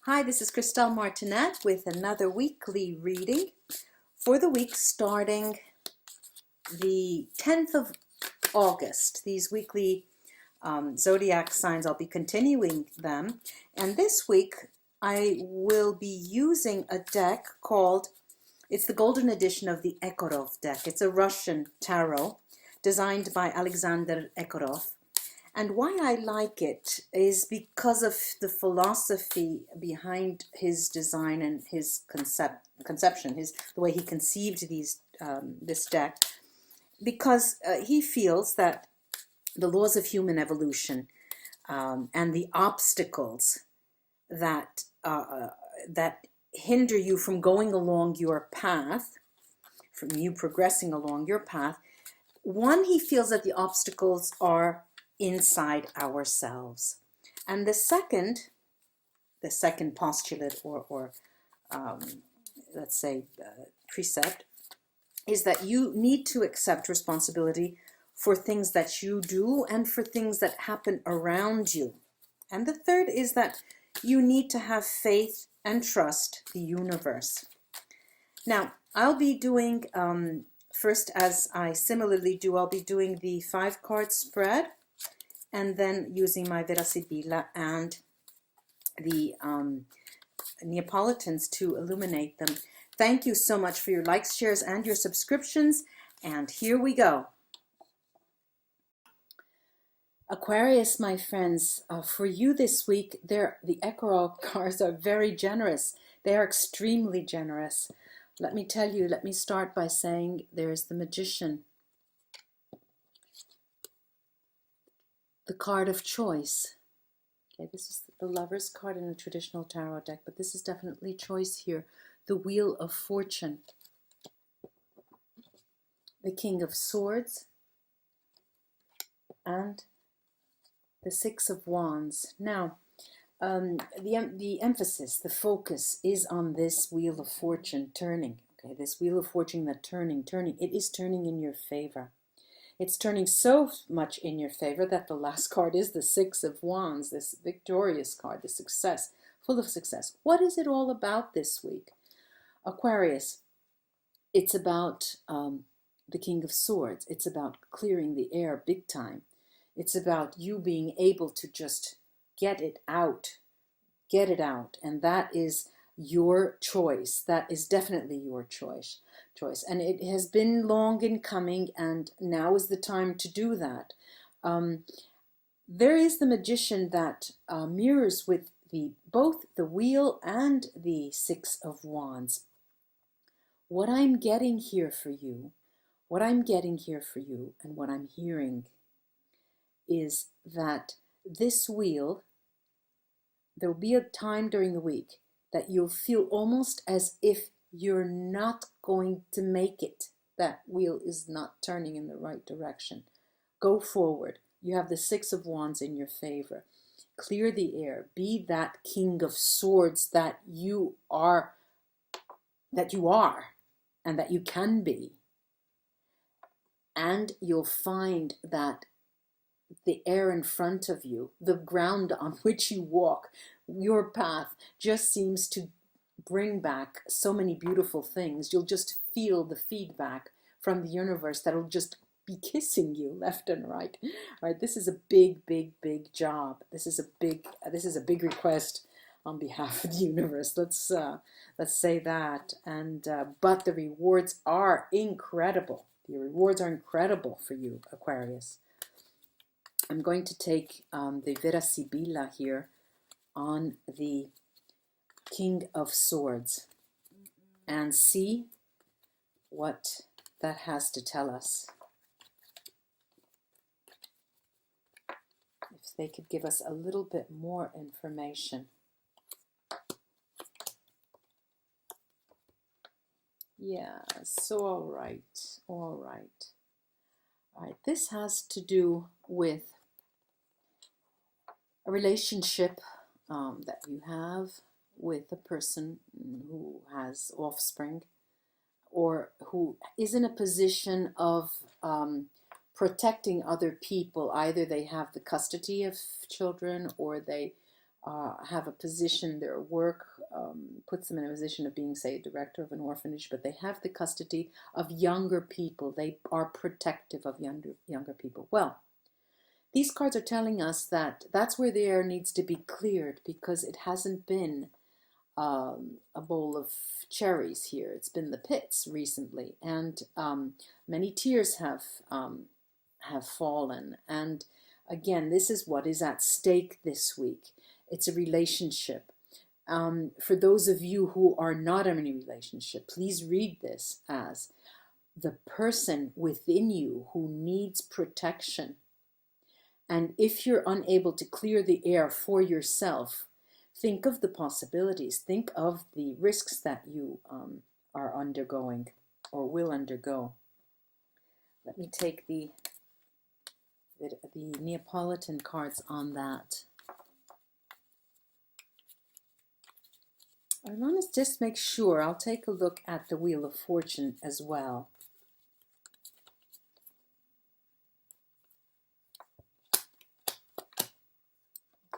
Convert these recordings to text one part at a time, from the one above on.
Hi, this is Christelle Martinette with another weekly reading for the week starting the 10th of August. These weekly zodiac signs, I'll be continuing them. And this week, I will be using a deck called, it's the golden edition of the Egarov deck. It's a Russian tarot designed by Alexander Egarov. And why I like it is because of the philosophy behind his design and his conception, the way he conceived this deck. Because he feels that the laws of human evolution and the obstacles that hinder you from going along your path, from you progressing along your path, one, he feels that the obstacles are inside ourselves. And the second postulate or let's say precept is that you need to accept responsibility for things that you do and for things that happen around you. And the third is that you need to have faith and trust the universe. Now, I'll be doing, first, as I similarly do, I'll be doing the 5-card spread, and then using my Vera, Sibilla and the Neapolitans to illuminate them. Thank you so much for your likes, shares, and your subscriptions. And here we go. Aquarius, my friends, for you this week, the Egarov cards are very generous. They are extremely generous. Let me tell you, let me start by saying there's the Magician, the card of choice. Okay, this is the Lover's card in a traditional tarot deck, but this is definitely choice here. The Wheel of Fortune, the King of Swords, and the 6 of Wands. Now, the emphasis, the focus is on this Wheel of Fortune turning. Okay, this Wheel of Fortune that turning, it is turning in your favor. It's turning so much in your favor that the last card is the 6 of Wands, this victorious card, the success, full of success. What is it all about this week? Aquarius, it's about the King of Swords. It's about clearing the air big time. It's about you being able to just get it out, and that is your choice. That is definitely your choice. And it has been long in coming, and now is the time to do that. There is the Magician that mirrors with both the Wheel and the 6 of Wands. What I'm getting here for you, and what I'm hearing is that this wheel, there will be a time during the week that you'll feel almost as if you're not going to make it. That wheel is not turning in the right direction. Go forward. You have the 6 of Wands in your favor. Clear the air. Be that King of Swords that you are, and that you can be. And you'll find that the air in front of you, the ground on which you walk, your path just seems to bring back so many beautiful things. You'll just feel the feedback from the universe that'll just be kissing you left and right. Right? This is a big job. This is a big request on behalf of the universe. Let's say that. And but the rewards are incredible. The rewards are incredible for you, Aquarius. I'm going to take the Vera, Sibilla here on the King of Swords and see what that has to tell us. If they could give us a little bit more information. Yes, all right. This has to do with a relationship that you have with a person who has offspring or who is in a position of protecting other people. Either they have the custody of children, or they have a position, their work puts them in a position of being, say, a director of an orphanage, but they have the custody of younger people. They are protective of younger people. Well, these cards are telling us that that's where the air needs to be cleared, because it hasn't been a bowl of cherries here. It's been the pits recently, and many tears have fallen. And again, this is what is at stake this week. It's a relationship. For those of you who are not in any relationship, please read this as the person within you who needs protection. And if you're unable to clear the air for yourself, think of the possibilities. Think of the risks that you are undergoing or will undergo. Let me take the Neapolitan cards on that. I want to just make sure. I'll take a look at the Wheel of Fortune as well.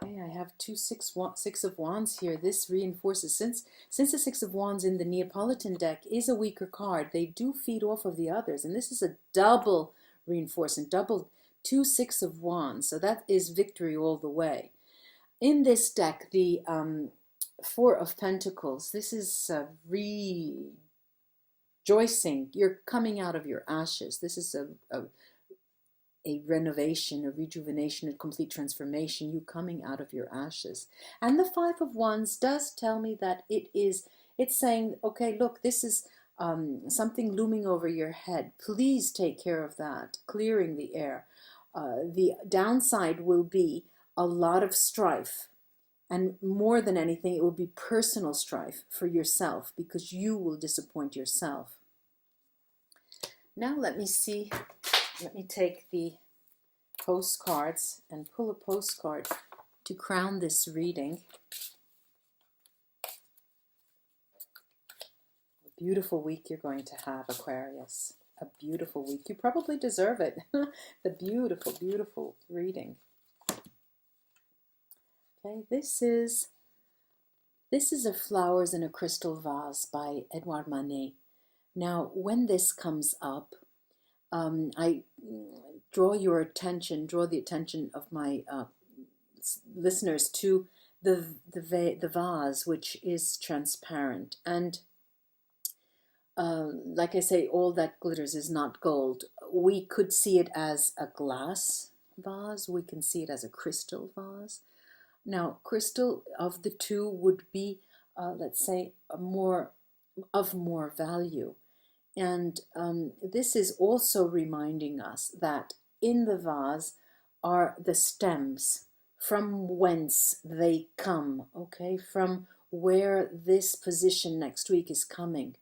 Okay, I have Six of Wands here. This reinforces, since the Six of Wands in the Neapolitan deck is a weaker card, they do feed off of the others, and this is a double reinforcement, two Six of Wands, so that is victory all the way. In this deck, the Four of Pentacles, this is rejoicing. You're coming out of your ashes. This is a renovation, a rejuvenation, a complete transformation, you coming out of your ashes. And the Five of Wands does tell me that it's saying, okay, look, this is something looming over your head. Please take care of that, clearing the air. The downside will be a lot of strife. And more than anything, it will be personal strife for yourself, because you will disappoint yourself. Now let me see. Let me take the postcards and pull a postcard to crown this reading. A beautiful week you're going to have, Aquarius. A beautiful week. You probably deserve it. The beautiful, beautiful reading. Okay, this is a Flowers in a Crystal Vase by Edouard Manet. Now, when this comes up, I draw the attention of my listeners to the vase, which is transparent. And like I say, all that glitters is not gold. We could see it as a glass vase. We can see it as a crystal vase. Now, crystal of the two would be, let's say, more value. And this is also reminding us that in the vase are the stems from whence they come, okay, from where this position next week is coming.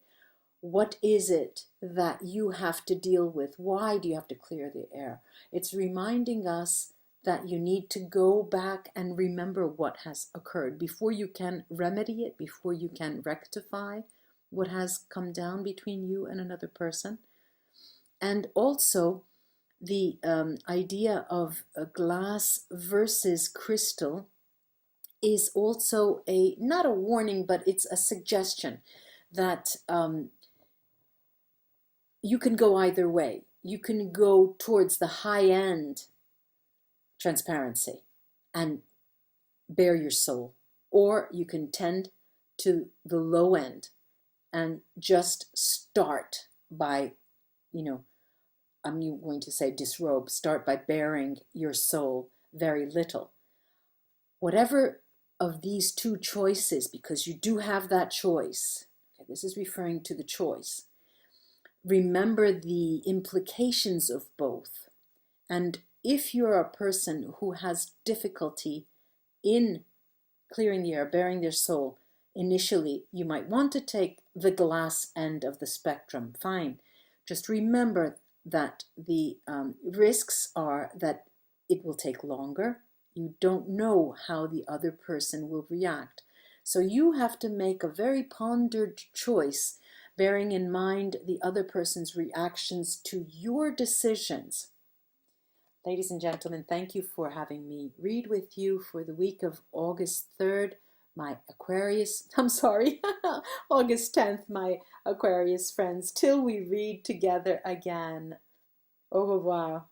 What is it that you have to deal with? Why do you have to clear the air? It's reminding us that you need to go back and remember what has occurred before you can remedy it, before you can rectify what has come down between you and another person. And also the idea of a glass versus crystal is also not a warning, but it's a suggestion that you can go either way. You can go towards the high-end transparency and bare your soul, or you can tend to the low end and just start by, I'm going to say disrobe, start by baring your soul very little. Whatever of these two choices, because you do have that choice, okay, this is referring to the choice. Remember the implications of both. And if you're a person who has difficulty in clearing the air, baring their soul, initially, you might want to take the glass end of the spectrum. Fine. Just remember that the risks are that it will take longer. You don't know how the other person will react. So you have to make a very pondered choice, bearing in mind the other person's reactions to your decisions. Ladies and gentlemen, thank you for having me read with you for the week of August 3rd, my Aquarius, I'm sorry, August 10th, my Aquarius friends, till we read together again. Au revoir.